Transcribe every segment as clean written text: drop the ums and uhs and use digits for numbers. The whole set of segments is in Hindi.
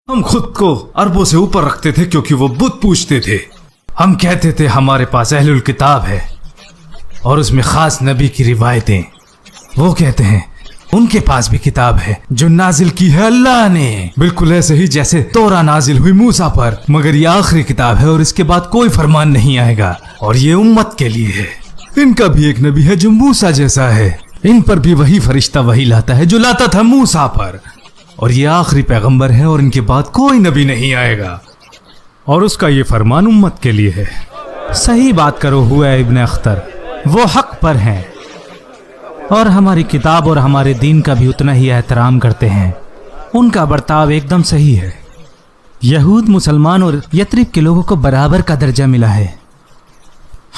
हम खुद को अरबों से ऊपर रखते थे क्योंकि वो बुत पूछते थे। हम कहते थे हमारे पास अहलुल किताब है और उसमें खास नबी की रिवायतें। वो कहते हैं उनके पास भी किताब है जो नाजिल की है अल्लाह ने, बिल्कुल ऐसे ही जैसे तौरा नाजिल हुई मूसा पर, मगर ये आखिरी किताब है और इसके बाद कोई फरमान नहीं आएगा और ये उम्मत के लिए है। इनका भी एक नबी है जो मूसा जैसा है, इन पर भी वही फरिश्ता वही लाता है जो लाता था मूसा पर, और ये आखिरी पैगंबर है और इनके बाद कोई नबी नहीं आएगा और उसका ये फरमान उम्मत के लिए है। सही बात करो हुआ इब्न अख्तर, वो हक पर हैं और हमारी किताब और हमारे दीन का भी उतना ही एहतराम करते हैं। उनका बर्ताव एकदम सही है। यहूद, मुसलमान और यत्रिब के लोगों को बराबर का दर्जा मिला है।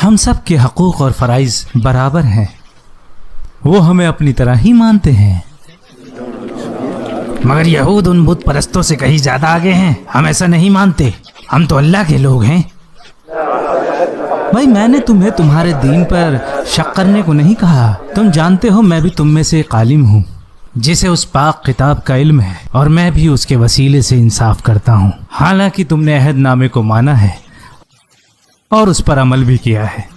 हम सब के हकूक और फराइज बराबर हैं। वो हमें अपनी तरह ही मानते हैं। मगर यहूद उन बुत परस्तों से कहीं ज्यादा आगे हैं। हम ऐसा नहीं मानते, हम तो अल्लाह के लोग हैं। भाई, मैंने तुम्हें तुम्हारे दीन पर शक करने को नहीं कहा। तुम जानते हो मैं भी तुम में से एक आलिम हूँ जिसे उस पाक किताब का इल्म है और मैं भी उसके वसीले से इंसाफ करता हूँ। हालांकि तुमने अहदनामे को माना है और उस पर अमल भी किया है,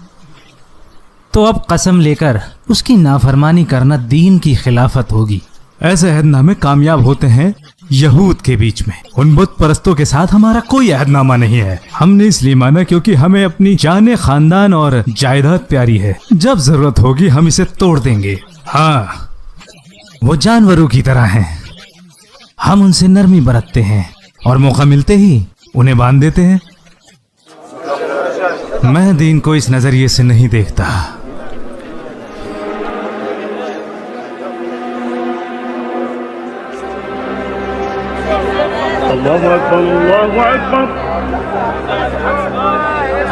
तो अब कसम लेकर उसकी नाफरमानी करना दीन की खिलाफत होगी। ऐसे अहदनामे कामयाब होते हैं यहूद के बीच में। उन बुत परस्तों के साथ हमारा कोई अहदनामा नहीं है। हमने इसलिए माना क्योंकि हमें अपनी जाने, खानदान और जायदाद प्यारी है। जब जरूरत होगी हम इसे तोड़ देंगे। हाँ, वो जानवरों की तरह हैं। हम उनसे नरमी बरतते हैं और मौका मिलते ही उन्हें बांध देते हैं। मैं दीन को इस नजरिए से नहीं देखता। अल्लाहु अकबर, अल्लाहु अकबर,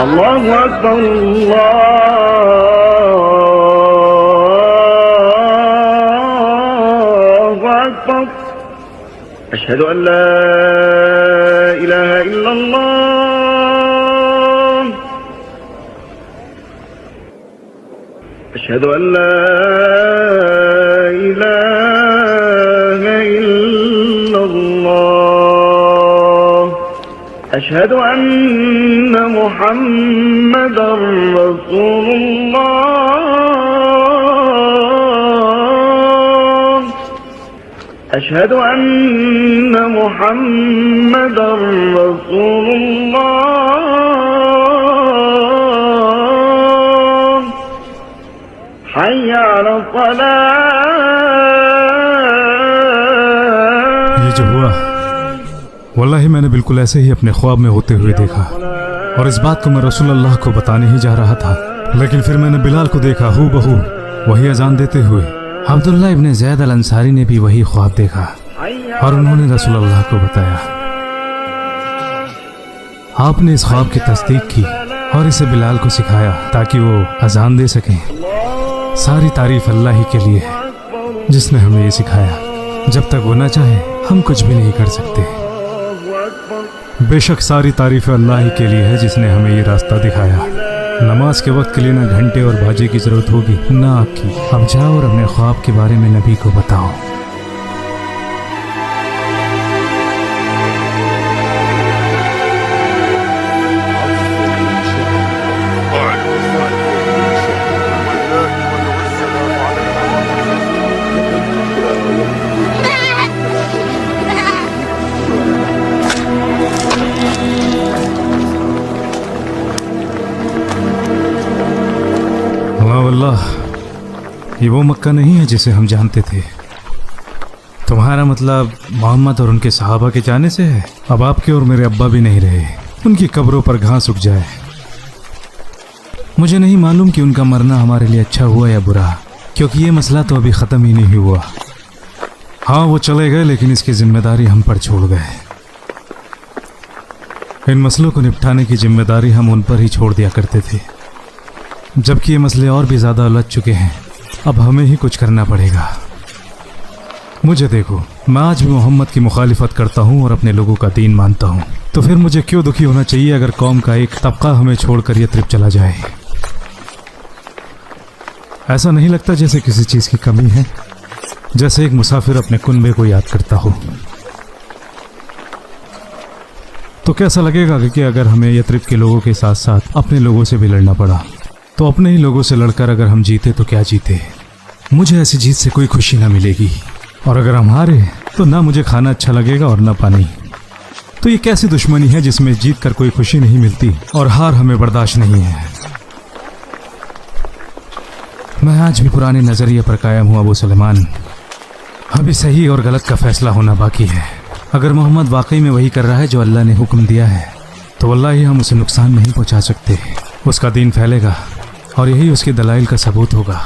अल्लाहु अकबर, अल्लाहु अकबर। अशहदु अन ला इलाहा इल्लल्लाह, अशहदु अन ला इलाहा इल्लल्लाह, अशहदु अन्न मुहम्मदर रसूलुल्लाह, अशहदु अन्न मुहम्मदर रसूलुल्लाह, हय्या अला फ़लाह। ये जो हुआ वल्लाही मैंने बिल्कुल ऐसे ही अपने ख्वाब में होते हुए देखा और इस बात को मैं रसूल अल्लाह को बताने ही जा रहा था, लेकिन फिर मैंने बिलाल को देखा हू बहू वही अजान देते हुए। अब्दुल्ला इब्ने ज़ैद अल अंसारी ने भी वही ख्वाब देखा और उन्होंने रसूल अल्लाह को बताया। आपने इस ख्वाब की तस्दीक की और इसे बिलाल को सिखाया ताकि वो अजान दे सकें। सारी तारीफ अल्लाह ही के लिए है जिसने हमें ये सिखाया। जब तक वो ना चाहे हम कुछ भी नहीं कर सकते। बेशक सारी तारीफ अल्लाह ही के लिए है जिसने हमें ये रास्ता दिखाया। नमाज के वक्त के लिए ना घंटे और बाजे की जरूरत होगी ना आपकी। अब जाओ और अपने ख्वाब के बारे में नबी को बताओ। अल्लाह, ये वो मक्का नहीं है जिसे हम जानते थे। तुम्हारा मतलब मोहम्मद और उनके सहाबा के जाने से है। अब आपके और मेरे अब्बा भी नहीं रहे, उनकी कब्रों पर घास उग जाए। मुझे नहीं मालूम कि उनका मरना हमारे लिए अच्छा हुआ या बुरा, क्योंकि ये मसला तो अभी ख़त्म ही नहीं हुआ। हाँ, वो चले गए लेकिन इसकी जिम्मेदारी हम पर छोड़ गए। इन मसलों को निपटाने की जिम्मेदारी हम उन पर ही छोड़ दिया करते थे, जबकि ये मसले और भी ज़्यादा उलझ चुके हैं। अब हमें ही कुछ करना पड़ेगा। मुझे देखो, मैं आज भी मोहम्मद की मुखालिफत करता हूँ और अपने लोगों का दीन मानता हूँ, तो फिर मुझे क्यों दुखी होना चाहिए अगर कौम का एक तबका हमें छोड़कर यथरिब चला जाए। ऐसा नहीं लगता जैसे किसी चीज़ की कमी है, जैसे एक मुसाफिर अपने कुनबे को याद करता हो। तो कैसा लगेगा कि अगर हमें यथरिब के लोगों के साथ साथ अपने लोगों से भी लड़ना पड़ा? तो अपने ही लोगों से लड़कर अगर हम जीते तो क्या जीते, मुझे ऐसी जीत से कोई खुशी ना मिलेगी। और अगर हम हारे तो ना मुझे खाना अच्छा लगेगा और ना पानी। तो ये कैसी दुश्मनी है जिसमें जीत कर कोई खुशी नहीं मिलती और हार हमें बर्दाश्त नहीं है। मैं आज भी पुराने नजरिए पर कायम हूँ अबू सुलेमान। अभी सही और गलत का फैसला होना बाकी है। अगर मोहम्मद वाकई में वही कर रहा है जो अल्लाह ने हुक्म दिया है तो वल्लाही हम उसे नुकसान नहीं पहुंचा सकते। उसका दीन फैलेगा और यही उसके दलाइल का सबूत होगा।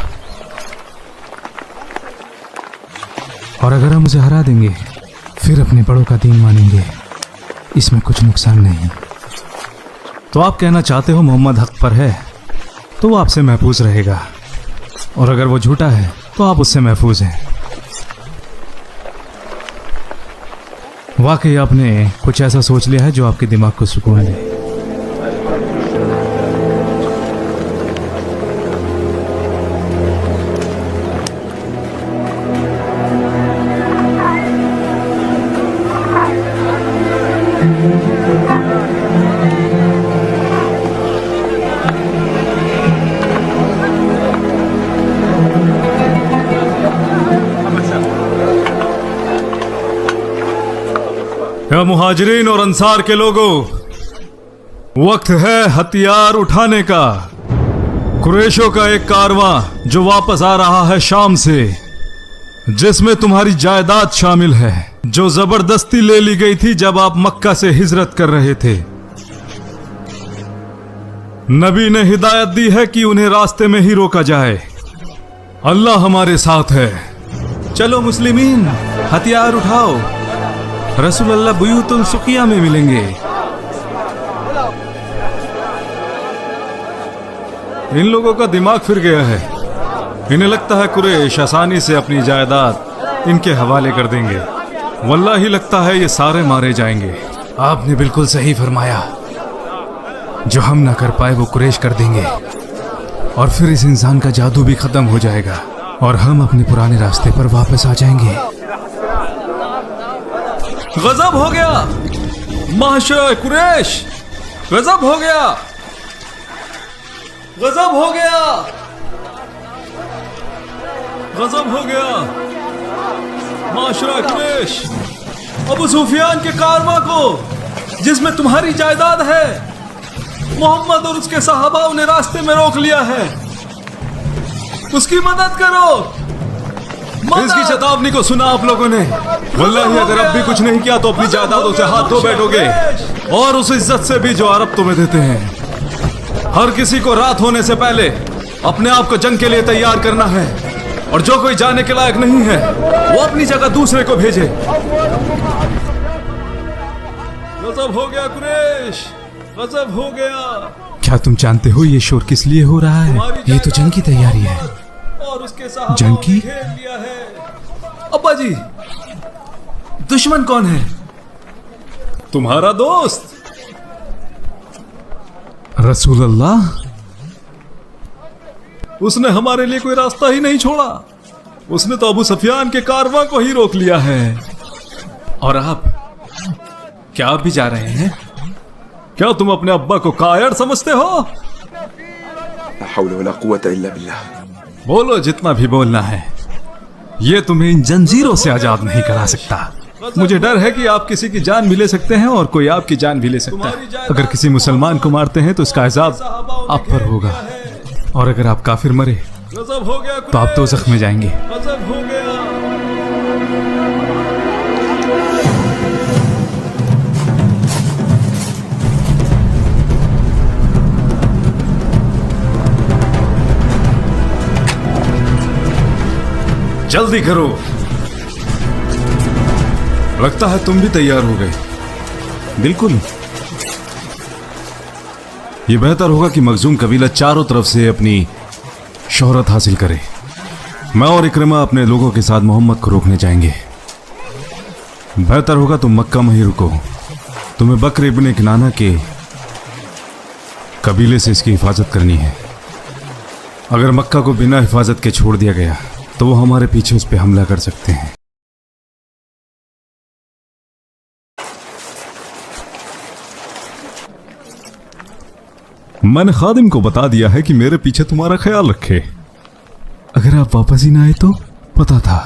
और अगर हम उसे हरा देंगे फिर अपने बड़ों का दीन मानेंगे, इसमें कुछ नुकसान नहीं। तो आप कहना चाहते हो मोहम्मद हक पर है तो वो आपसे महफूज रहेगा, और अगर वो झूठा है तो आप उससे महफूज हैं। वाकई आपने कुछ ऐसा सोच लिया है जो आपके दिमाग को सुकून दे। या मुहाजिरीन और अंसार के लोगों, वक्त है हथियार उठाने का। कुरैशों का एक कारवां जो वापस आ रहा है शाम से, जिसमें तुम्हारी जायदाद शामिल है जो जबरदस्ती ले ली गई थी जब आप मक्का से हिजरत कर रहे थे। नबी ने हिदायत दी है कि उन्हें रास्ते में ही रोका जाए। अल्लाह हमारे साथ है। चलो मुस्लिमीन, हथियार उठाओ, रसूलुल्लाह बुयूतुल सुकिया में मिलेंगे। इन लोगों का दिमाग फिर गया है। इन्हें लगता है कुरैश आसानी से अपनी जायदाद इनके हवाले कर देंगे। वल्लाही लगता है ये सारे मारे जाएंगे। आपने बिल्कुल सही फरमाया। जो हम ना कर पाए वो कुरैश कर देंगे, और फिर इस इंसान का जादू भी खत्म हो जाएगा और हम अपने पुराने रास्ते पर वापस आ जाएंगे। गजब हो गया माशरे कुरैश, गजब हो गया, गजब हो गया, गजब हो गया माशरे कुरैश। अबू सुफियान के कारवां को जिसमें तुम्हारी जायदाद है, मोहम्मद और उसके सहाबाओं ने रास्ते में रोक लिया है। उसकी मदद करो। इसकी चेतावनी को सुना आप लोगों ने। वल्लाही अगर अब भी कुछ नहीं किया तो अपनी जायदादों से हाथ धो बैठोगे, और उस इज्जत से भी जो अरब तुम्हें देते हैं। हर किसी को रात होने से पहले अपने आप को जंग के लिए तैयार करना है, और जो कोई जाने के लायक नहीं है वो अपनी जगह दूसरे को भेजे। गजब हो गया कुरैश, गजब हो गया। क्या तुम जानते हो ये शोर किस लिए हो रहा है? ये तो जंग की तैयारी है। और उसके साथ जंग की? अब्बा जी, दुश्मन कौन है? तुम्हारा दोस्त रसूलुल्लाह। उसने हमारे लिए कोई रास्ता ही नहीं छोड़ा। उसने तो अबू सुफियान के कारवां को ही रोक लिया है। और आप क्या आप भी जा रहे हैं? क्या तुम अपने अब्बा को कायर समझते हो? ला हौला वला कुव्वता इल्ला बिल्लाह। बोलो जितना भी बोलना है, ये तुम्हें इन जंजीरों से आजाद नहीं करा सकता। मुझे डर है कि आप किसी की जान भी ले सकते हैं और कोई आपकी जान भी ले सकता है। अगर किसी मुसलमान को मारते हैं तो इसका अजाब आप पर होगा, और अगर आप काफिर मरे तो आप दोज़ख में जाएंगे। जल्दी करो। लगता है तुम भी तैयार हो गए। बिल्कुल। यह बेहतर होगा कि मखजूम कबीला चारों तरफ से अपनी शोहरत हासिल करे। मैं और इकरमा अपने लोगों के साथ मोहम्मद को रोकने जाएंगे। बेहतर होगा तुम मक्का में ही रुको। तुम्हें बकर इब्ने किनाना के कबीले से इसकी हिफाजत करनी है। अगर मक्का को बिना हिफाजत के छोड़ दिया गया तो वो हमारे पीछे उस पर हमला कर सकते हैं। मैंने खादिम को बता दिया है कि मेरे पीछे तुम्हारा ख्याल रखे। अगर आप वापस ही ना आए तो पता था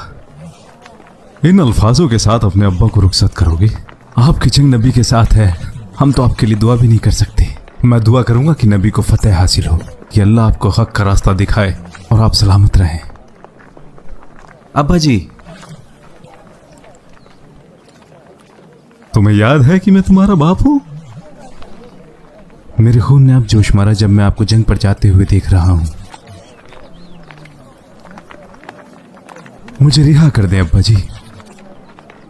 इन अल्फाजों के साथ अपने अब्बा को रुखसत करोगे। आपकी जंग नबी के साथ है, हम तो आपके लिए दुआ भी नहीं कर सकते। मैं दुआ करूंगा कि नबी को फतेह हासिल हो, कि अल्लाह आपको हक का रास्ता दिखाए और आप सलामत रहें। अब्बा जी, तुम्हें याद है कि मैं तुम्हारा बाप हूं? मेरे खून ने अब जोश मारा जब मैं आपको जंग पर जाते हुए देख रहा हूं। मुझे रिहा कर दें अब्बा जी।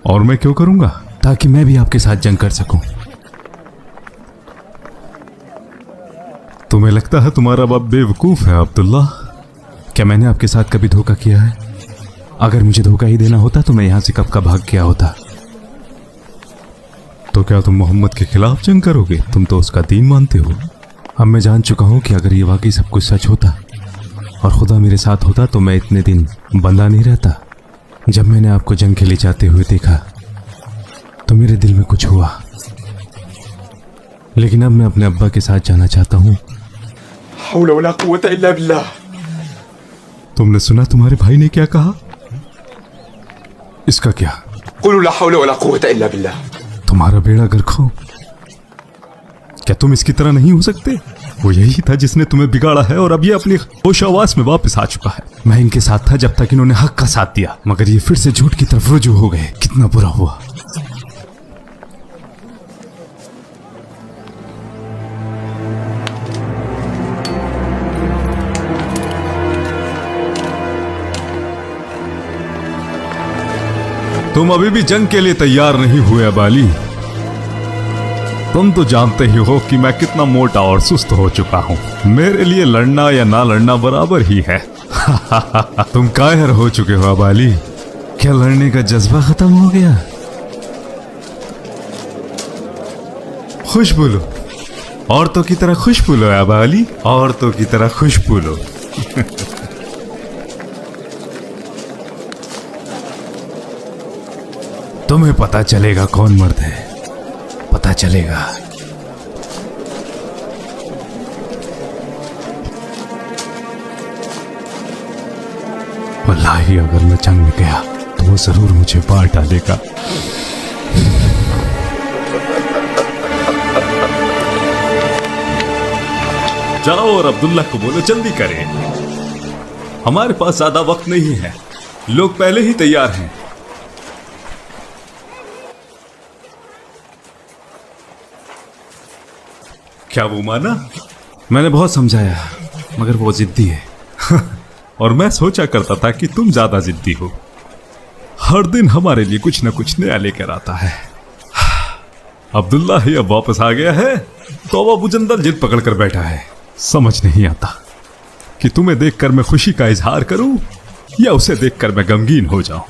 और मैं क्यों करूंगा? ताकि मैं भी आपके साथ जंग कर सकूं। तुम्हें लगता है तुम्हारा बाप बेवकूफ है अब्दुल्ला? क्या मैंने आपके साथ कभी धोखा किया है? अगर मुझे धोखा ही देना होता तो मैं यहां से कब का भाग गया होता। तो क्या तुम मोहम्मद के खिलाफ जंग करोगे? तुम तो उसका दीन मानते हो। अब मैं जान चुका हूं कि अगर ये वाकई सब कुछ सच होता और खुदा मेरे साथ होता तो मैं इतने दिन बंदा नहीं रहता। जब मैंने आपको जंग के लिए जाते हुए देखा तो मेरे दिल में कुछ हुआ, लेकिन अब मैं अपने अब्बा के साथ जाना चाहता हूं। हौला वला कुव्वता इल्ला बिल्लाह। तुमने सुना तुम्हारे भाई ने क्या कहा? इसका क्या? कुलू ला हौला वला कुव्वता इल्ला बिल्लाह। तुम्हारा बेड़ा गर्क हो। क्या तुम इसकी तरह नहीं हो सकते? वो यही था जिसने तुम्हें बिगाड़ा है और अब ये अपनी होश-ओ-हवास में वापस आ चुका है। मैं इनके साथ था जब तक इन्होंने हक का साथ दिया, मगर ये फिर से झूठ की तरफ रुजू हो गए। कितना बुरा हुआ। तुम अभी भी जंग के लिए तैयार नहीं हुए अबाली। तुम तो जानते ही हो कि मैं कितना मोटा और सुस्त हो चुका हूं। मेरे लिए लड़ना या ना लड़ना बराबर ही है। तुम कायर हो चुके हो अबाली। क्या लड़ने का जज्बा खत्म हो गया? खुश बोलो, औरतों की तरह खुश बोलो अबाली, औरतों की तरह खुश बोलो। तुम्हें पता चलेगा कौन मर्द है, पता चलेगा। वल्लाही अगर मैं जंग में गया तो वो जरूर मुझे मार डालेगा। जाओ और अब्दुल्ला को बोलो जल्दी करें। हमारे पास ज्यादा वक्त नहीं है, लोग पहले ही तैयार हैं। क्या वो माना? मैंने बहुत समझाया मगर वो जिद्दी है। और मैं सोचा करता था कि तुम ज्यादा जिद्दी हो। हर दिन हमारे लिए कुछ न कुछ नया लेकर आता है। अब्दुल्ला ही अब वापस आ गया है तो अब अबू जंदल जिद पकड़ कर बैठा है। समझ नहीं आता कि तुम्हें देखकर मैं खुशी का इजहार करूं या उसे देखकर मैं गमगीन हो जाऊं।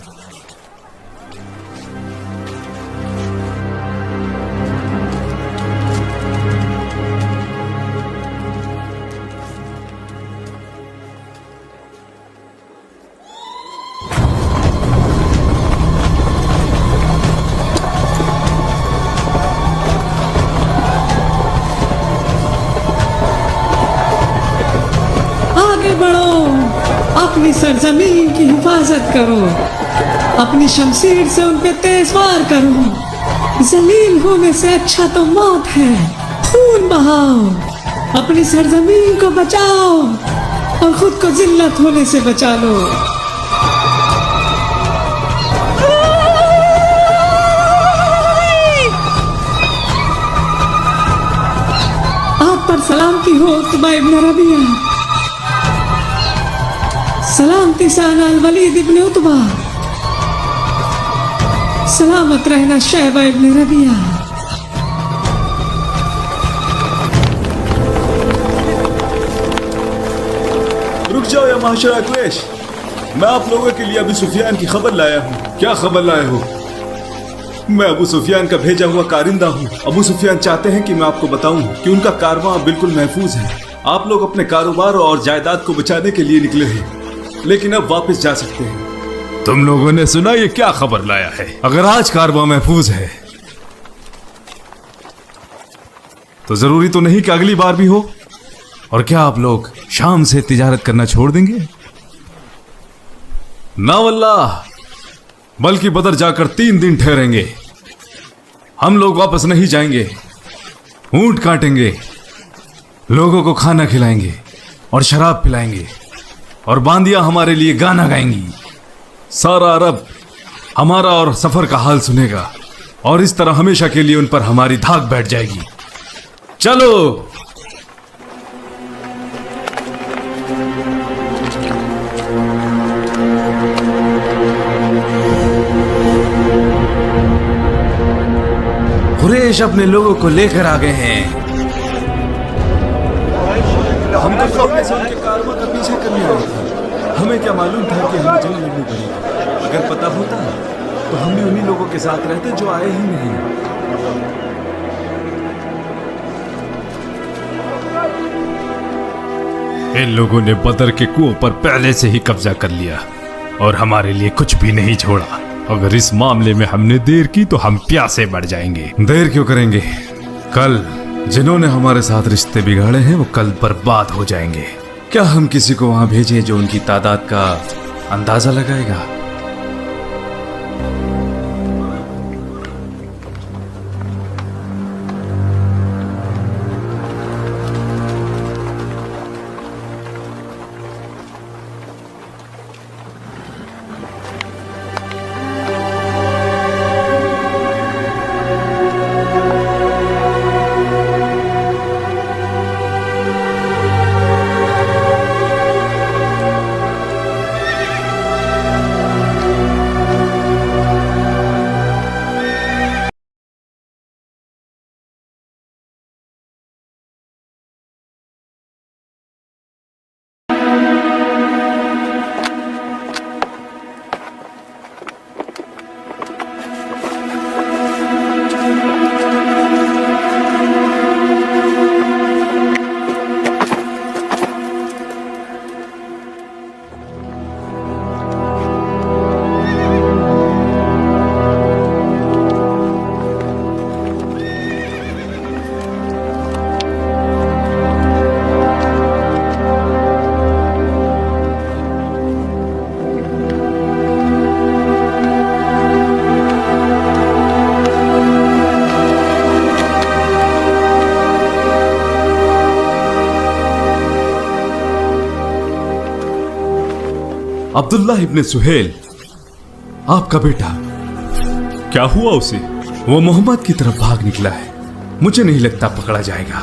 अपनी सरजमीन की हिफाजत करो, अपनी शमशीर से उन पे तेज वार करो। जलील होने से अच्छा तो मौत है। खून बहाओ, अपनी सरजमीन को बचाओ और खुद को जिल्लत होने से बचा लो। आप पर सलामती हो उतबा इब्न रबिया। सलामती साना अल वलीद इब्न उतबा। सलामत रहना शैबा इब्न रबिया। रुक जाओ या माशरा कुरैश, मैं आप लोगों के लिए अबू सुफियान की खबर लाया हूँ। क्या खबर लाए हो? मैं अबू सुफियान का भेजा हुआ कारिंदा हूँ। अबू सुफियान चाहते हैं कि मैं आपको बताऊं कि उनका कारवां बिल्कुल महफूज है। आप लोग अपने कारोबार और जायदाद को बचाने के लिए निकले हैं, लेकिन अब वापस जा सकते हैं। तुम लोगों ने सुना ये क्या खबर लाया है? अगर आज कारवां महफूज है तो जरूरी तो नहीं कि अगली बार भी हो। और क्या आप लोग शाम से तिजारत करना छोड़ देंगे? ना वल्लाह, बल्कि बदर जाकर 3 दिन ठहरेंगे। हम लोग वापस नहीं जाएंगे। ऊंट काटेंगे, लोगों को खाना खिलाएंगे और शराब पिलाएंगे, और बांदियां हमारे लिए गाना गाएंगी। सारा अरब हमारा और सफर का हाल सुनेगा, और इस तरह हमेशा के लिए उन पर हमारी धाक बैठ जाएगी। चलो। कुरैश अपने लोगों को लेकर आ गए हैं। हम तो फौरन से उनके कारवां का पीछा करने आए थे। हमें क्या मालूम था कि हमें जंग लड़नी पड़ेगी। अगर पता होता तो हम भी उन्हीं लोगों के साथ रहते जो आए ही नहीं। इन लोगों ने बदर के कुओं पर पहले से ही कब्जा कर लिया और हमारे लिए कुछ भी नहीं छोड़ा। अगर इस मामले में हमने देर की तो हम प्यासे मर जाएंगे। देर क्यों करेंगे? कल जिन्होंने हमारे साथ रिश्ते बिगाड़े हैं वो कल बर्बाद हो जाएंगे। क्या हम किसी को वहां भेजें जो उनकी तादाद का अंदाजा लगाएगा? अब्दुल्लाह इब्ने सुहेल, आपका बेटा, क्या हुआ उसे? वो मोहम्मद की तरफ भाग निकला है। मुझे नहीं लगता पकड़ा जाएगा।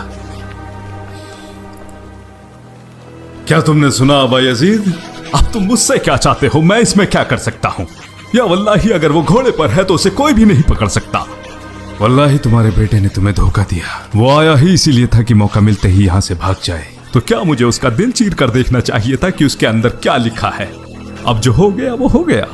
क्या तुमने सुना अबा यजीद? अब तुम मुझसे क्या चाहते हो? मैं इसमें क्या कर सकता हूं? या वल्लाही अगर वो घोड़े पर है तो उसे कोई भी नहीं पकड़ सकता। वल्लाही तुम्हारे बेटे ने तुम्हें धोखा दिया। वो आया ही इसीलिए था कि मौका मिलते ही यहां से भाग जाए। तो क्या मुझे उसका दिल चीर कर देखना चाहिए था कि उसके अंदर क्या लिखा है? अब जो हो गया वो हो गया।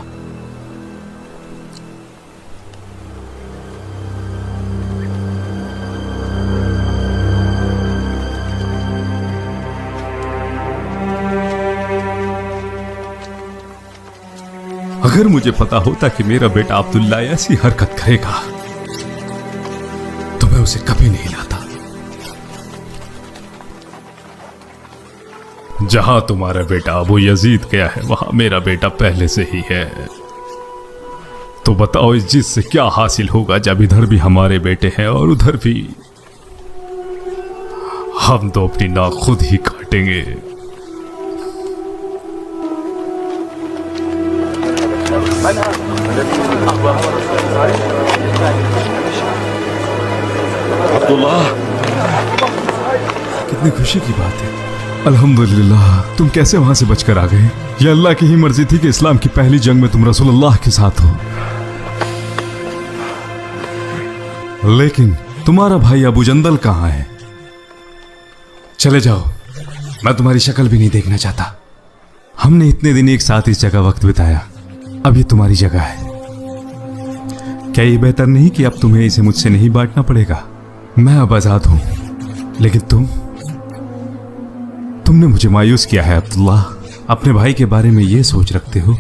अगर मुझे पता होता कि मेरा बेटा अब्दुल्ला ऐसी हरकत करेगा तो मैं उसे कभी नहीं लाता। जहां तुम्हारा बेटा अबू यजीद गया है वहां मेरा बेटा पहले से ही है। तो बताओ इस जिद से क्या हासिल होगा जब इधर भी हमारे बेटे हैं और उधर भी। हम तो अपनी नाक खुद ही काटेंगे। अब्दुल्ला, कितनी खुशी की बात है। अल्हम्दुलिल्लाह, तुम कैसे वहां से बचकर आ गए? ये अल्लाह की ही मर्जी थी कि इस्लाम की पहली जंग में तुम रसूलुल्लाह के साथ हो। लेकिन तुम्हारा भाई अबू जंदल कहां है? चले जाओ, मैं तुम्हारी शक्ल भी नहीं देखना चाहता। हमने इतने दिन एक साथ इस जगह वक्त बिताया, अब ये तुम्हारी जगह है। क्या ये बेहतर नहीं कि अब तुम्हें इसे मुझसे नहीं बांटना पड़ेगा? मैं अब आजाद हूं, लेकिन तुमने मुझे मायूस किया है अब्दुल्ला। अपने भाई के बारे में ये सोच रखते हो?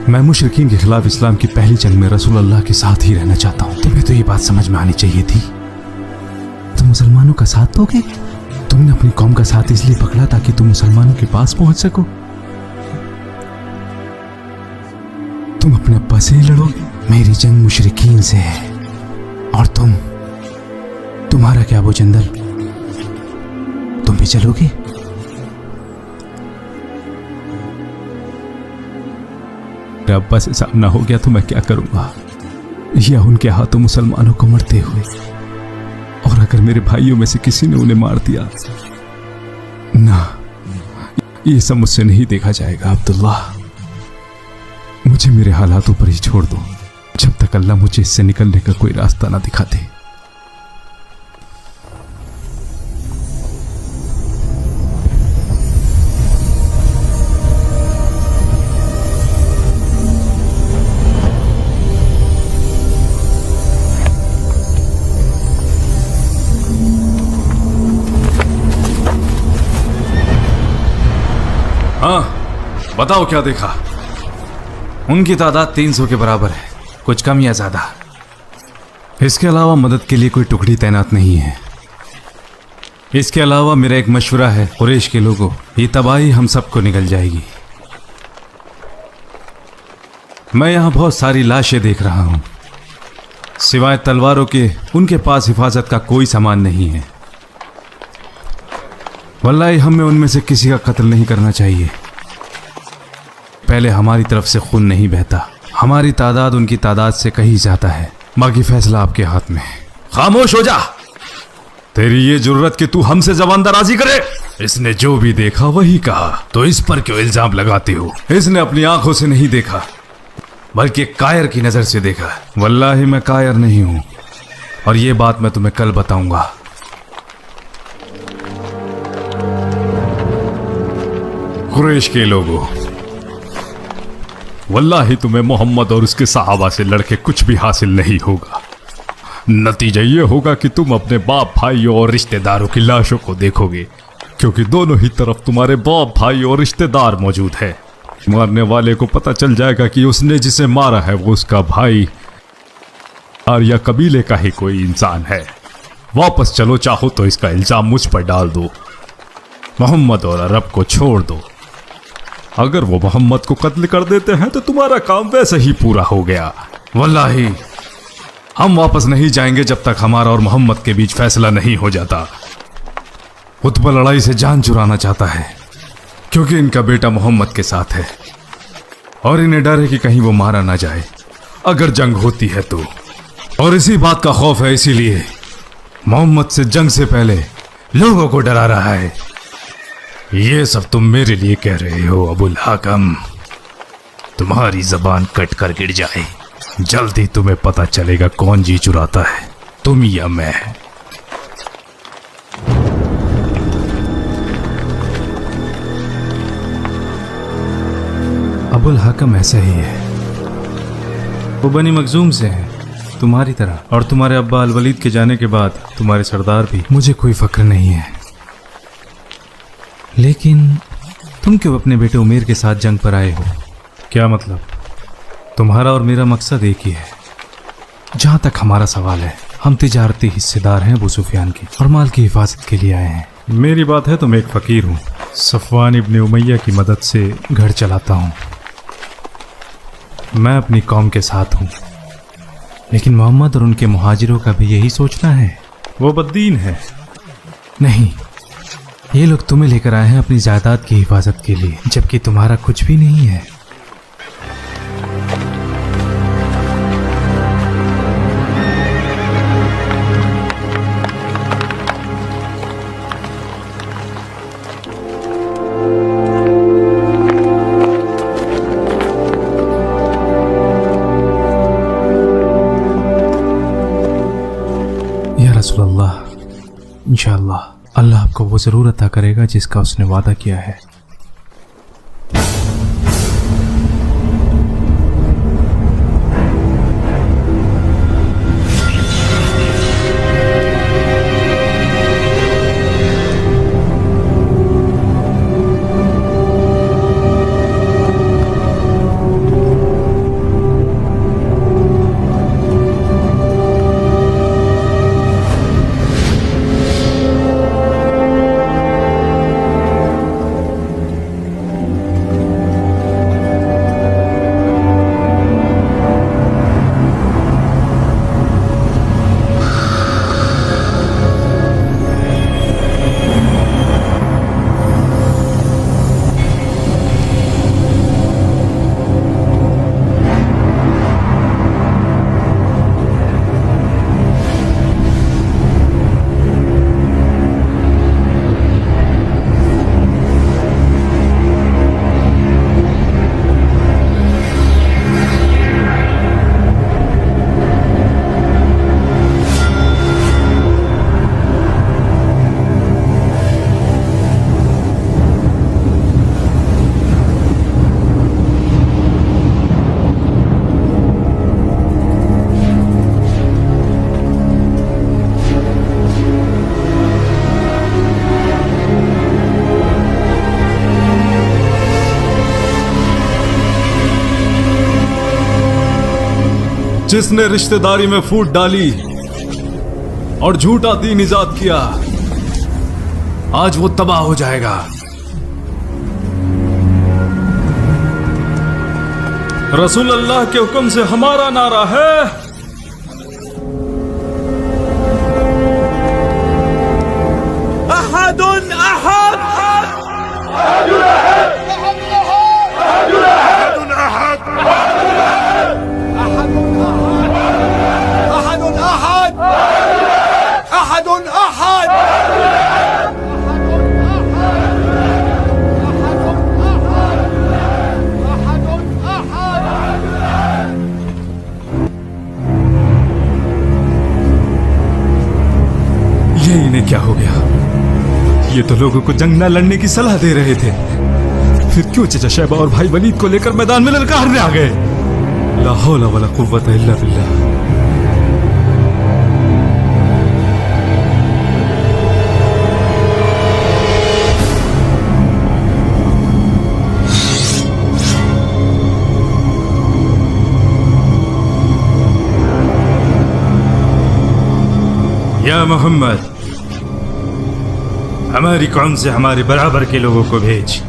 मैं मुशरिकीन के खिलाफ इस्लाम की पहली जंग में रसूल अल्लाह के साथ ही रहना चाहता हूं। तुम्हें तो ये बात समझ में आनी चाहिए थी। मुसलमानों का साथ दोगे? तुमने अपनी कौम का साथ इसलिए पकड़ा ताकि तुम मुसलमानों के पास पहुंच सको। तुम अपने अब्बा से ही लड़ोगे। मेरी जंग मुशरिकीन से है। और तुम्हारा क्या अबू जंदल, तुम भी चलोगे? मेरे अब्बा से सामना हो गया तो मैं क्या करूंगा, या उनके हाथों मुसलमानों को मरते हुए। और अगर मेरे भाइयों में से किसी ने उन्हें मार दिया, ना, ये सब मुझसे नहीं देखा जाएगा अब्दुल्ला। मुझे मेरे हालातों पर ही छोड़ दो जब तक अल्लाह मुझे इससे निकलने का कोई रास्ता ना दिखा दे। हाँ, बताओ क्या देखा? उनकी तादाद 300 के बराबर है, कुछ कम या ज्यादा। इसके अलावा मदद के लिए कोई टुकड़ी तैनात नहीं है। इसके अलावा मेरा एक मशवरा है कुरैश के लोगों, ये तबाही हम सबको निकल जाएगी। मैं यहां बहुत सारी लाशें देख रहा हूं। सिवाय तलवारों के उनके पास हिफाजत का कोई सामान नहीं है। वल्लाही हमें उनमें से किसी का कत्ल नहीं करना चाहिए। पहले हमारी तरफ से खून नहीं बहता। हमारी तादाद उनकी तादाद से कहीं ज्यादा है। बाकी फैसला आपके हाथ में है। खामोश हो जा। तेरी ये जुर्रत कि तू हमसे जबान दराजी करे। इसने जो भी देखा वही कहा, तो इस पर क्यों इल्जाम लगाते हो? इसने अपनी आंखों से नहीं देखा बल्कि कायर की नजर से देखा। वल्लाही मैं कायर नहीं हूं, और ये बात मैं तुम्हें कल बताऊंगा। कुरैश के लोगों, वल्लाही तुम्हें मोहम्मद और उसके सहाबा से लड़के कुछ भी हासिल नहीं होगा। नतीजा ये होगा कि तुम अपने बाप भाइयों और रिश्तेदारों की लाशों को देखोगे, क्योंकि दोनों ही तरफ तुम्हारे बाप भाई और रिश्तेदार मौजूद है। मारने वाले को पता चल जाएगा कि उसने जिसे मारा है वो उसका भाई और या कबीले का ही कोई इंसान है। वापस चलो, चाहो तो इसका इल्जाम मुझ पर डाल दो। मोहम्मद और अरब को छोड़ दो। अगर वो मोहम्मद को कत्ल कर देते हैं तो तुम्हारा काम वैसे ही पूरा हो गया। वल्लाही हम वापस नहीं जाएंगे जब तक हमारा और मोहम्मद के बीच फैसला नहीं हो जाता। उत्पा लड़ाई से जान चुराना चाहता है, क्योंकि इनका बेटा मोहम्मद के साथ है और इन्हें डर है कि कहीं वो मारा ना जाए अगर जंग होती है तो। और इसी बात का खौफ है, इसीलिए मोहम्मद से जंग से पहले लोगों को डरा रहा है। ये सब तुम मेरे लिए कह रहे हो अबुल हाकम? तुम्हारी जबान कट कर गिर जाए। जल्दी तुम्हें पता चलेगा कौन जी चुराता है, तुम या मैं। अबुल हाकम ऐसा ही है। वो बनी मखजूम से है, तुम्हारी तरह। और तुम्हारे अब्बा अल वलीद के जाने के बाद तुम्हारे सरदार भी। मुझे कोई फक्र नहीं है, लेकिन तुम क्यों अपने बेटे उमेर के साथ जंग पर आए हो? क्या मतलब? तुम्हारा और मेरा मकसद एक ही है। जहां तक हमारा सवाल है, हम तिजारती हिस्सेदार हैं अबू सुफियान के, और माल की हिफाजत के लिए आए हैं। मेरी बात है तो मैं एक फकीर हूँ, सफवान इब्ने उमैया की मदद से घर चलाता हूँ। मैं अपनी कौम के साथ हूँ, लेकिन मोहम्मद और उनके मुहाजिरों का भी यही सोचना है। वो बद्दीन है। नहीं, ये लोग तुम्हें लेकर आए हैं अपनी जायदाद की हिफाजत के लिए, जबकि तुम्हारा कुछ भी नहीं है। या रसूलल्लाह, इंशाअल्लाह अल्लाह आपको वो ज़रूर अता करेगा जिसका उसने वादा किया है। जिसने रिश्तेदारी में फूट डाली और झूठा दीन इजाद किया, आज वो तबाह हो जाएगा। रसूल अल्लाह के हुक्म से हमारा नारा है, अहदुन अहद, अहदुन अहद, अहदुन अहद, अहदुन अहद, अहदुन अहद। ये इन्हें क्या हो गया? ये तो लोगों को जंग न लड़ने की सलाह दे रहे थे, फिर क्यों चचा शैबा और भाई वलीद को लेकर मैदान में ललकारने आ गए? ला हौला वला कुव्वता इल्ला बिल्लाह। या मोहम्मद, हमारी कौम से हमारे बराबर के लोगों को भेज।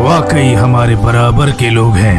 वाकई हमारे बराबर के लोग हैं।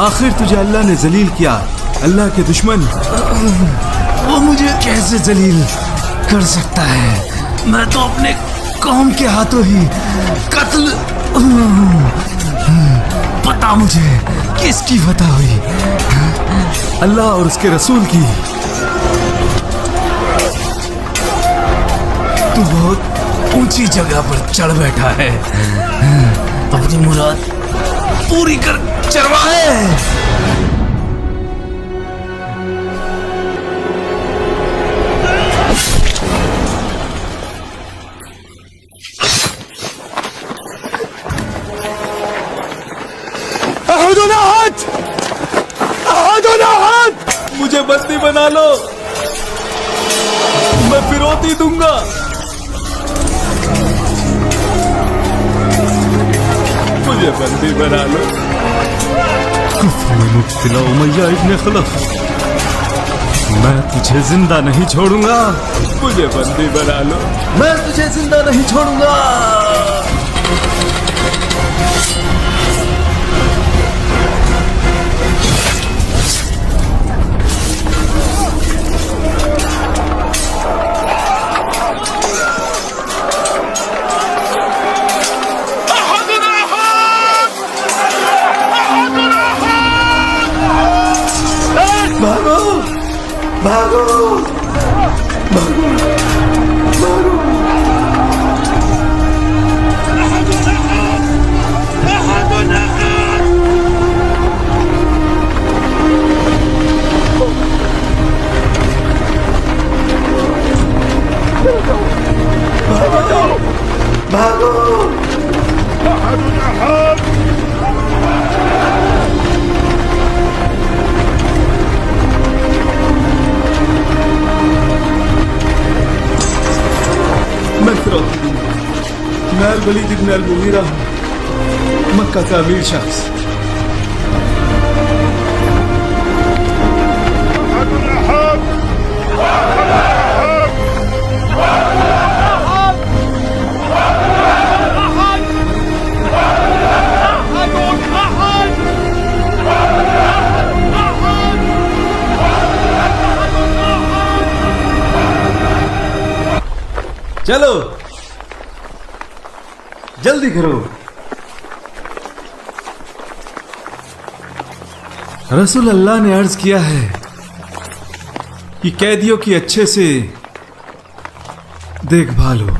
आखिर तुझे अल्लाह ने जलील किया, अल्लाह के दुश्मन। वो मुझे कैसे जलील कर सकता है? मैं तो अपने कौम के हाथों ही कत्ल। पता मुझे किसकी फतह हुई? अल्लाह और उसके रसूल की। तू बहुत ऊंची जगह पर चढ़ बैठा है, अपनी मुराद पूरी कर चरवाए। मुझे बंदी बना लो, मैं फिरौती दूंगा। मुझे बंदी बना लो। मुब्तला उमैया इब्न खलफ, मैं तुझे जिंदा नहीं छोड़ूंगा। मुझे बंदी बना लो। मैं तुझे जिंदा नहीं छोड़ूंगा। भागो भागो भागो भागो। भागो मैं फिरौती दूंगा। मैं अल-वलीद इब्न अल-मुगीरा हूँ, मक्का का अमीर शख्स। चलो जल्दी करो। रसूल अल्लाह ने अर्ज किया है कि कैदियों की अच्छे से देखभाल हो।